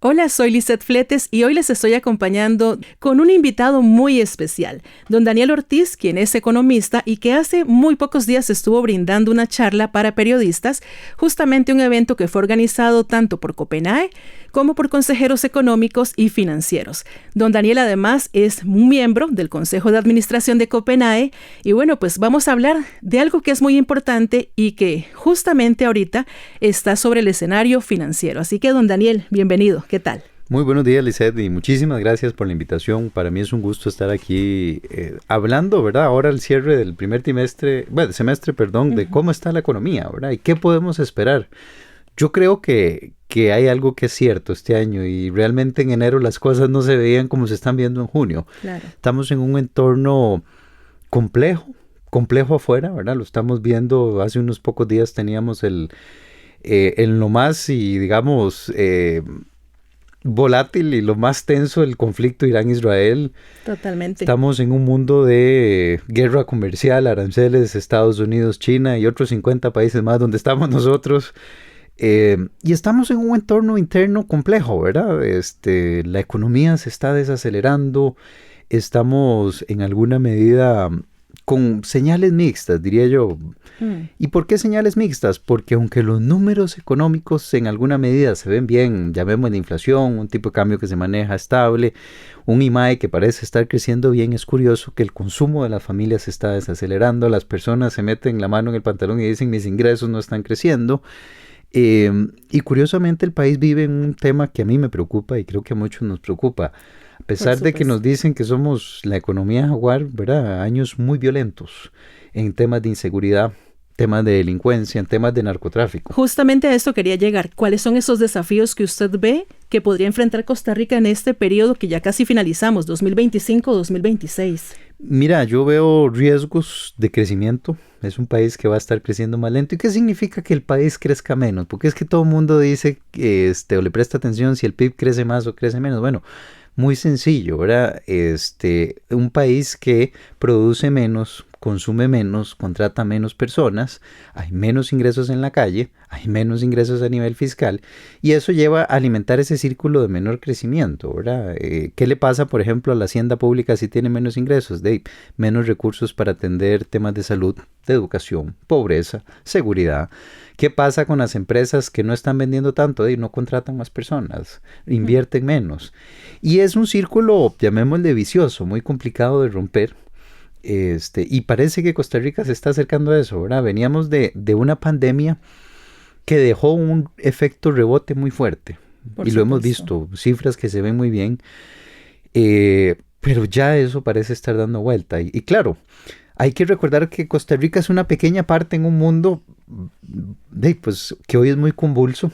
Hola, soy Lizeth Fletes y hoy les estoy acompañando con un invitado muy especial, don Daniel Ortiz, quien es economista y que hace muy pocos días estuvo brindando una charla para periodistas, justamente un evento que fue organizado tanto por Copenae como por consejeros económicos y financieros. Don Daniel además es un miembro del Consejo de Administración de Copenae y bueno, pues vamos a hablar de algo que es muy importante y que justamente ahorita está sobre el escenario financiero. Así que don Daniel, bienvenido. ¿Qué tal? Muy buenos días, Lizeth, y muchísimas gracias por la invitación. Para mí es un gusto estar aquí hablando, ¿verdad? Ahora el cierre del primer semestre, de cómo está la economía, ¿verdad? Y qué podemos esperar. Yo creo que hay algo que es cierto este año y realmente en enero las cosas no se veían como se están viendo en junio. Claro. Estamos en un entorno complejo afuera, ¿verdad? Lo estamos viendo, hace unos pocos días teníamos en lo más, y digamos, volátil y lo más tenso el conflicto Irán-Israel. Totalmente. Estamos en un mundo de guerra comercial, aranceles, Estados Unidos, China y otros 50 países más donde estamos nosotros. Y estamos en un entorno interno complejo, ¿verdad? La economía se está desacelerando, estamos en alguna medida con señales mixtas, diría yo. ¿Y por qué señales mixtas? Porque aunque los números económicos en alguna medida se ven bien, llamemos de inflación, un tipo de cambio que se maneja estable, un IMAE que parece estar creciendo bien, es curioso que el consumo de las familias se está desacelerando, las personas se meten la mano en el pantalón y dicen mis ingresos no están creciendo. Y curiosamente el país vive en un tema que a mí me preocupa y creo que a muchos nos preocupa. A pesar de que nos dicen que somos la economía jaguar, ¿verdad? Años muy violentos en temas de inseguridad, temas de delincuencia, en temas de narcotráfico. Justamente a esto quería llegar. ¿Cuáles son esos desafíos que usted ve que podría enfrentar Costa Rica en este periodo que ya casi finalizamos, 2025-2026? Mira, yo veo riesgos de crecimiento. Es un país que va a estar creciendo más lento. ¿Y qué significa que el país crezca menos? Porque es que todo el mundo dice que o le presta atención si el PIB crece más o crece menos. Bueno, muy sencillo, ¿verdad? Un país que produce menos, consume menos, contrata menos personas, hay menos ingresos en la calle, hay menos ingresos a nivel fiscal y eso lleva a alimentar ese círculo de menor crecimiento, ¿verdad? ¿Qué le pasa, por ejemplo, a la hacienda pública si tiene menos ingresos? Menos recursos para atender temas de salud, de educación, pobreza, seguridad. ¿Qué pasa con las empresas que no están vendiendo tanto? No contratan más personas, invierten menos. Y es un círculo, llamémosle vicioso, muy complicado de romper. Y parece que Costa Rica se está acercando a eso, ¿verdad? Veníamos de una pandemia que dejó un efecto rebote muy fuerte. Y lo hemos visto, cifras que se ven muy bien. Pero ya eso parece estar dando vuelta. Y claro, hay que recordar que Costa Rica es una pequeña parte en un mundo pues, que hoy es muy convulso,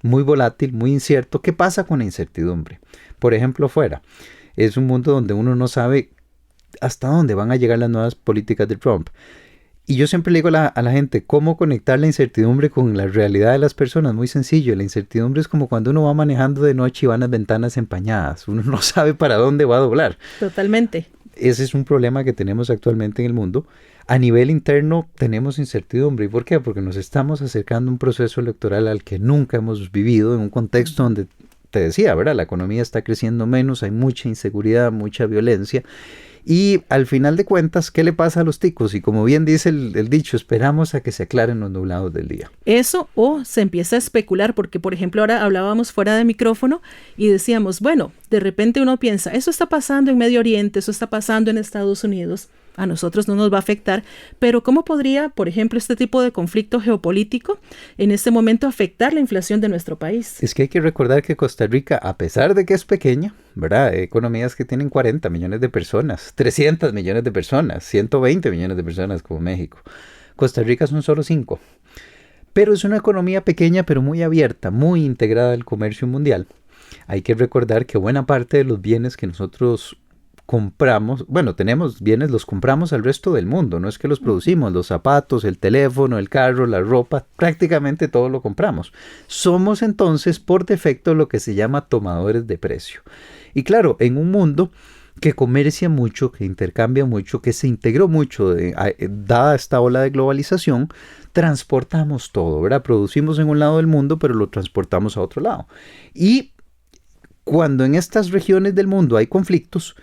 muy volátil, muy incierto. ¿Qué pasa con la incertidumbre? Por ejemplo, fuera. Es un mundo donde uno no sabe hasta dónde van a llegar las nuevas políticas de Trump. Y yo siempre le digo a la gente, ¿cómo conectar la incertidumbre con la realidad de las personas? Muy sencillo, la incertidumbre es como cuando uno va manejando de noche y van las ventanas empañadas. Uno no sabe para dónde va a doblar. Totalmente. Ese es un problema que tenemos actualmente en el mundo. A nivel interno tenemos incertidumbre. ¿Y por qué? Porque nos estamos acercando a un proceso electoral al que nunca hemos vivido, en un contexto donde, te decía, ¿verdad? La economía está creciendo menos, hay mucha inseguridad, mucha violencia. Y al final de cuentas, ¿qué le pasa a los ticos? Y como bien dice el dicho, esperamos a que se aclaren los nublados del día. Eso, o se empieza a especular, porque por ejemplo ahora hablábamos fuera de micrófono y decíamos, bueno, de repente uno piensa, eso está pasando en Medio Oriente, eso está pasando en Estados Unidos, a nosotros no nos va a afectar, pero ¿cómo podría, por ejemplo, este tipo de conflicto geopolítico en este momento afectar la inflación de nuestro país? Es que hay que recordar que Costa Rica, a pesar de que es pequeña, ¿verdad? Economías que tienen 40 millones de personas, 300 millones de personas, 120 millones de personas como México. Costa Rica son solo 5. Pero es una economía pequeña, pero muy abierta, muy integrada al comercio mundial. Hay que recordar que buena parte de los bienes que nosotros compramos, tenemos bienes, los compramos al resto del mundo, no es que los producimos, los zapatos, el teléfono, el carro, la ropa, prácticamente todo lo compramos. Somos entonces por defecto lo que se llama tomadores de precio. Y claro, en un mundo que comercia mucho, que intercambia mucho, que se integró mucho, dada esta ola de globalización, transportamos todo, ¿verdad? Producimos en un lado del mundo, pero lo transportamos a otro lado. Y Cuando en estas regiones del mundo hay conflictos,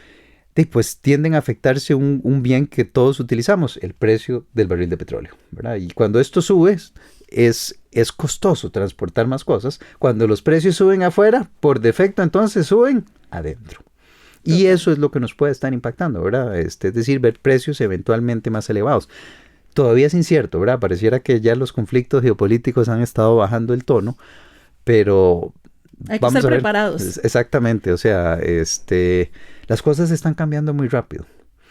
pues tienden a afectarse un bien que todos utilizamos, el precio del barril de petróleo, ¿verdad? Y cuando esto sube, es costoso transportar más cosas. Cuando los precios suben afuera, por defecto entonces suben adentro. Y eso es lo que nos puede estar impactando, ¿verdad? Es decir, ver precios eventualmente más elevados. Todavía es incierto, ¿verdad? Pareciera que ya los conflictos geopolíticos han estado bajando el tono, pero hay que estar preparados. Exactamente, o sea, las cosas están cambiando muy rápido.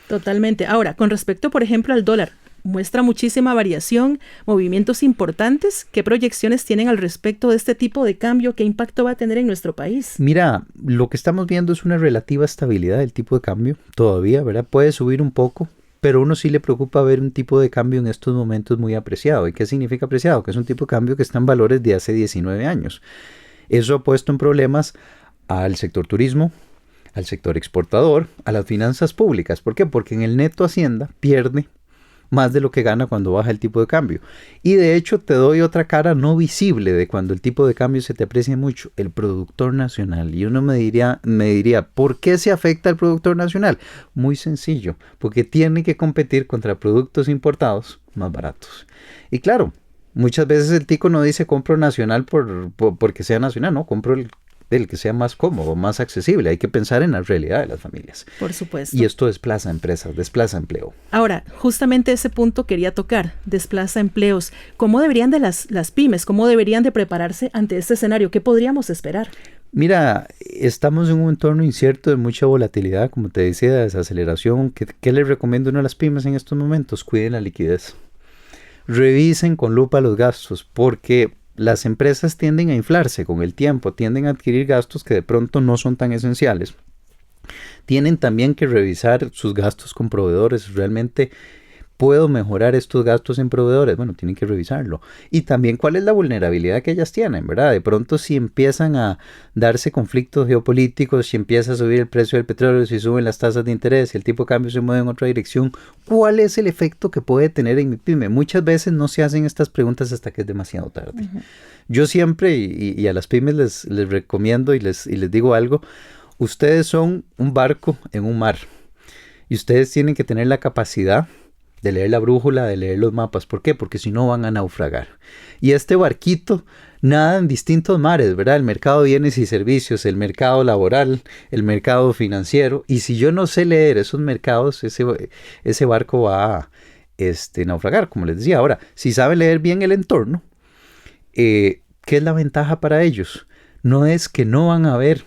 Totalmente. Ahora, con respecto, por ejemplo, al dólar, muestra muchísima variación, movimientos importantes. ¿Qué proyecciones tienen al respecto de este tipo de cambio? ¿Qué impacto va a tener en nuestro país? Mira, lo que estamos viendo es una relativa estabilidad del tipo de cambio todavía, ¿verdad? Puede subir un poco, pero a uno sí le preocupa ver un tipo de cambio en estos momentos muy apreciado. ¿Y qué significa apreciado? Que es un tipo de cambio que está en valores de hace 19 años. Eso ha puesto en problemas al sector turismo, al sector exportador, a las finanzas públicas. ¿Por qué? Porque en el neto Hacienda pierde más de lo que gana cuando baja el tipo de cambio. Y de hecho te doy otra cara no visible de cuando el tipo de cambio se te aprecia mucho, el productor nacional. Y uno me diría, ¿por qué se afecta al productor nacional? Muy sencillo, porque tiene que competir contra productos importados más baratos. Y claro, muchas veces el tico no dice compro nacional porque sea nacional, no, compro el que sea más cómodo, más accesible. Hay que pensar en la realidad de las familias. Por supuesto. Y esto desplaza empresas, desplaza empleo. Ahora, justamente ese punto quería tocar, desplaza empleos. ¿Cómo deberían de las pymes, cómo deberían de prepararse ante este escenario? ¿Qué podríamos esperar? Mira, estamos en un entorno incierto de mucha volatilidad, como te decía, de desaceleración. ¿Qué les recomiendo a las pymes en estos momentos? Cuiden la liquidez. Revisen con lupa los gastos, porque las empresas tienden a inflarse con el tiempo, tienden a adquirir gastos que de pronto no son tan esenciales. Tienen también que revisar sus gastos con proveedores. ¿Realmente puedo mejorar estos gastos en proveedores? Bueno, tienen que revisarlo. Y también cuál es la vulnerabilidad que ellas tienen, ¿verdad? De pronto si empiezan a darse conflictos geopolíticos, si empieza a subir el precio del petróleo, si suben las tasas de interés, si el tipo de cambio se mueve en otra dirección, ¿cuál es el efecto que puede tener en mi pyme? Muchas veces no se hacen estas preguntas hasta que es demasiado tarde. Yo siempre, y a las pymes les recomiendo y les digo algo, ustedes son un barco en un mar y ustedes tienen que tener la capacidad de leer la brújula, de leer los mapas. ¿Por qué? Porque si no van a naufragar. Y este barquito nada en distintos mares, ¿verdad? El mercado de bienes y servicios, el mercado laboral, el mercado financiero. Y si yo no sé leer esos mercados, ese barco va a naufragar, como les decía. Ahora, si sabe leer bien el entorno, ¿qué es la ventaja para ellos? No es que no van a haber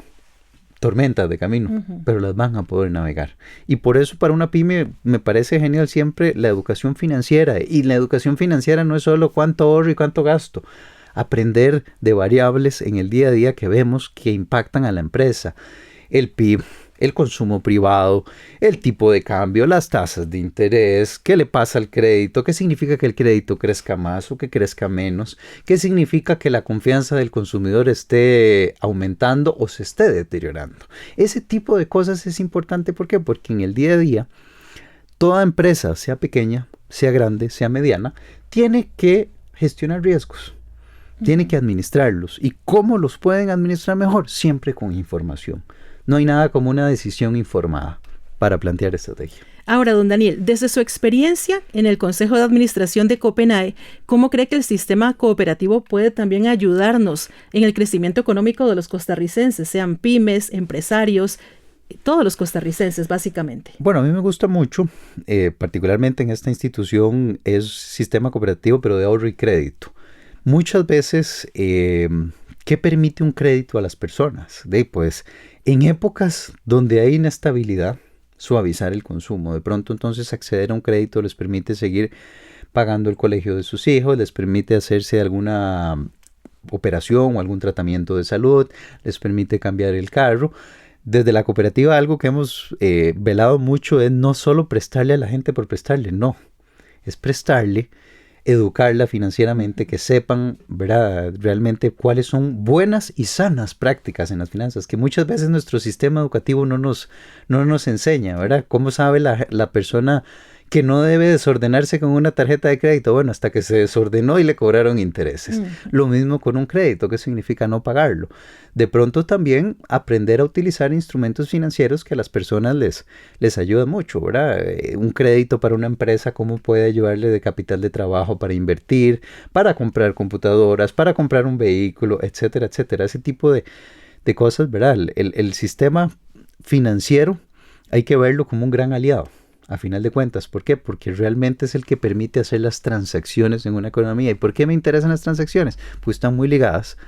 tormentas de camino, pero las van a poder navegar. Y por eso para una pyme me parece genial siempre la educación financiera. Y la educación financiera no es solo cuánto ahorro y cuánto gasto. Aprender de variables en el día a día que vemos que impactan a la empresa. El PIB, el consumo privado, el tipo de cambio, las tasas de interés, qué le pasa al crédito, qué significa que el crédito crezca más o que crezca menos, qué significa que la confianza del consumidor esté aumentando o se esté deteriorando. Ese tipo de cosas es importante. ¿Por qué? Porque en el día a día, toda empresa, sea pequeña, sea grande, sea mediana, tiene que gestionar riesgos. Tiene que administrarlos. ¿Y cómo los pueden administrar mejor? Siempre con información. No hay nada como una decisión informada para plantear estrategia. Ahora, don Daniel, desde su experiencia en el Consejo de Administración de Copenae, ¿cómo cree que el sistema cooperativo puede también ayudarnos en el crecimiento económico de los costarricenses, sean pymes, empresarios, todos los costarricenses básicamente? Bueno, a mí me gusta mucho, particularmente en esta institución, es sistema cooperativo pero de ahorro y crédito. Muchas veces, ¿qué permite un crédito a las personas? Pues en épocas donde hay inestabilidad, suavizar el consumo. De pronto entonces acceder a un crédito les permite seguir pagando el colegio de sus hijos, les permite hacerse alguna operación o algún tratamiento de salud, les permite cambiar el carro. Desde la cooperativa algo que hemos velado mucho es no solo prestarle a la gente por prestarle, no, es prestarle, educarla financieramente, que sepan, ¿verdad?, realmente cuáles son buenas y sanas prácticas en las finanzas, que muchas veces nuestro sistema educativo no nos enseña, ¿verdad? ¿Cómo sabe la persona que no debe desordenarse con una tarjeta de crédito. Bueno, hasta que se desordenó y le cobraron intereses. Lo mismo con un crédito, que significa no pagarlo. De pronto también aprender a utilizar instrumentos financieros que a las personas les ayuda mucho, ¿verdad? Un crédito para una empresa, cómo puede ayudarle de capital de trabajo para invertir, para comprar computadoras, para comprar un vehículo, etcétera, etcétera. Ese tipo de cosas, ¿verdad? El sistema financiero hay que verlo como un gran aliado, a final de cuentas. ¿Por qué? Porque realmente es el que permite hacer las transacciones en una economía. ¿Y por qué me interesan las transacciones? Pues están muy ligadas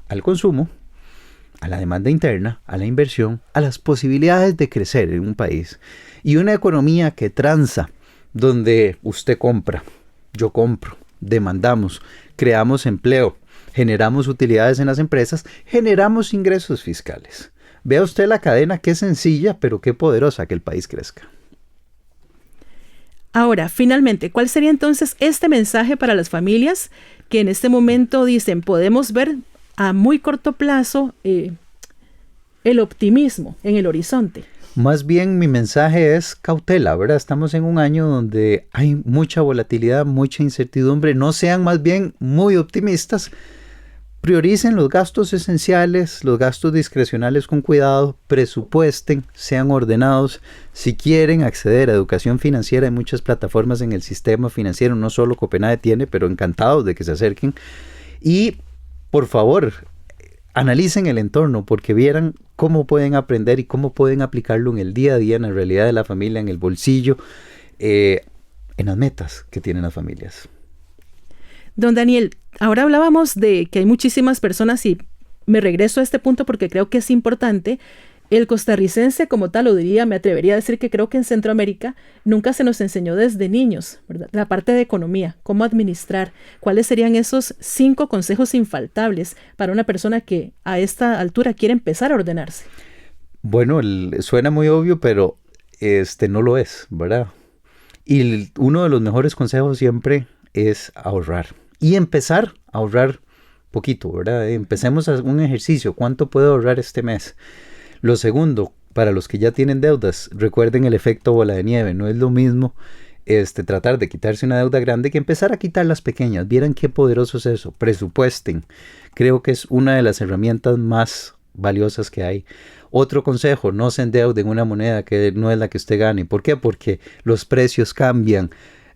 al consumo, a la demanda interna, a la inversión, a las posibilidades de crecer en un país. Y una economía que transa, donde usted compra, yo compro, demandamos, creamos empleo, generamos utilidades en las empresas, generamos ingresos fiscales. Vea usted la cadena, qué sencilla, pero qué poderosa, que el país crezca. Ahora, finalmente, ¿cuál sería entonces este mensaje para las familias que en este momento dicen, podemos ver a muy corto plazo el optimismo en el horizonte? Más bien mi mensaje es cautela, ¿verdad? Estamos en un año donde hay mucha volatilidad, mucha incertidumbre. No sean más bien muy optimistas. Prioricen los gastos esenciales, los gastos discrecionales con cuidado, presupuesten, sean ordenados. Si quieren acceder a educación financiera, hay muchas plataformas en el sistema financiero, no solo Copenhague tiene, pero encantados de que se acerquen. Y por favor, analicen el entorno, porque vieran cómo pueden aprender y cómo pueden aplicarlo en el día a día, en la realidad de la familia, en el bolsillo, en las metas que tienen las familias. Don Daniel, ahora hablábamos de que hay muchísimas personas, y me regreso a este punto porque creo que es importante. El costarricense como tal, o diría, me atrevería a decir que creo que en Centroamérica nunca se nos enseñó desde niños, ¿verdad? La parte de economía, cómo administrar, cuáles serían esos 5 consejos infaltables para una persona que a esta altura quiere empezar a ordenarse. Bueno, suena muy obvio, pero no lo es, ¿verdad? Y uno de los mejores consejos siempre es ahorrar. Y empezar a ahorrar poquito, ¿verdad? Empecemos a un ejercicio. ¿Cuánto puedo ahorrar este mes? Lo segundo, para los que ya tienen deudas, recuerden el efecto bola de nieve. No es lo mismo tratar de quitarse una deuda grande que empezar a quitar las pequeñas. Vieran qué poderoso es eso. Presupuesten. Creo que es una de las herramientas más valiosas que hay. Otro consejo, no se endeuden una moneda que no es la que usted gane. ¿Por qué? Porque los precios cambian.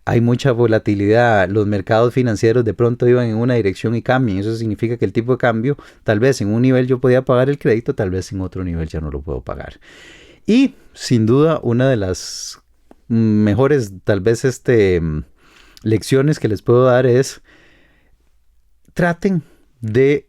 Hay mucha volatilidad, los mercados financieros de pronto iban en una dirección y cambian. Eso significa que el tipo de cambio, tal vez en un nivel yo podía pagar el crédito, tal vez en otro nivel ya no lo puedo pagar. Y sin duda una de las mejores tal vez lecciones que les puedo dar es traten de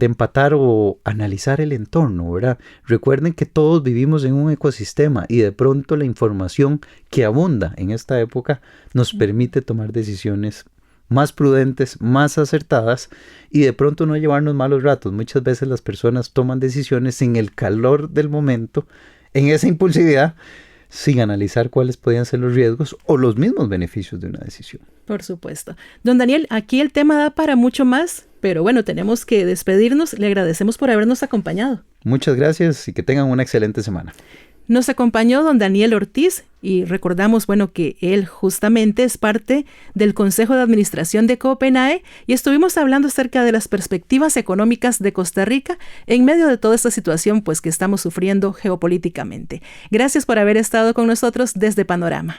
empatar o analizar el entorno, ¿verdad? Recuerden que todos vivimos en un ecosistema y de pronto la información que abunda en esta época nos permite tomar decisiones más prudentes, más acertadas y de pronto no llevarnos malos ratos. Muchas veces las personas toman decisiones en el calor del momento, en esa impulsividad, sin analizar cuáles podían ser los riesgos o los mismos beneficios de una decisión. Por supuesto. Don Daniel, aquí el tema da para mucho más, pero bueno, tenemos que despedirnos. Le agradecemos por habernos acompañado. Muchas gracias y que tengan una excelente semana. Nos acompañó don Daniel Ortiz y recordamos, que él justamente es parte del Consejo de Administración de Copenhague y estuvimos hablando acerca de las perspectivas económicas de Costa Rica en medio de toda esta situación que estamos sufriendo geopolíticamente. Gracias por haber estado con nosotros desde Panorama.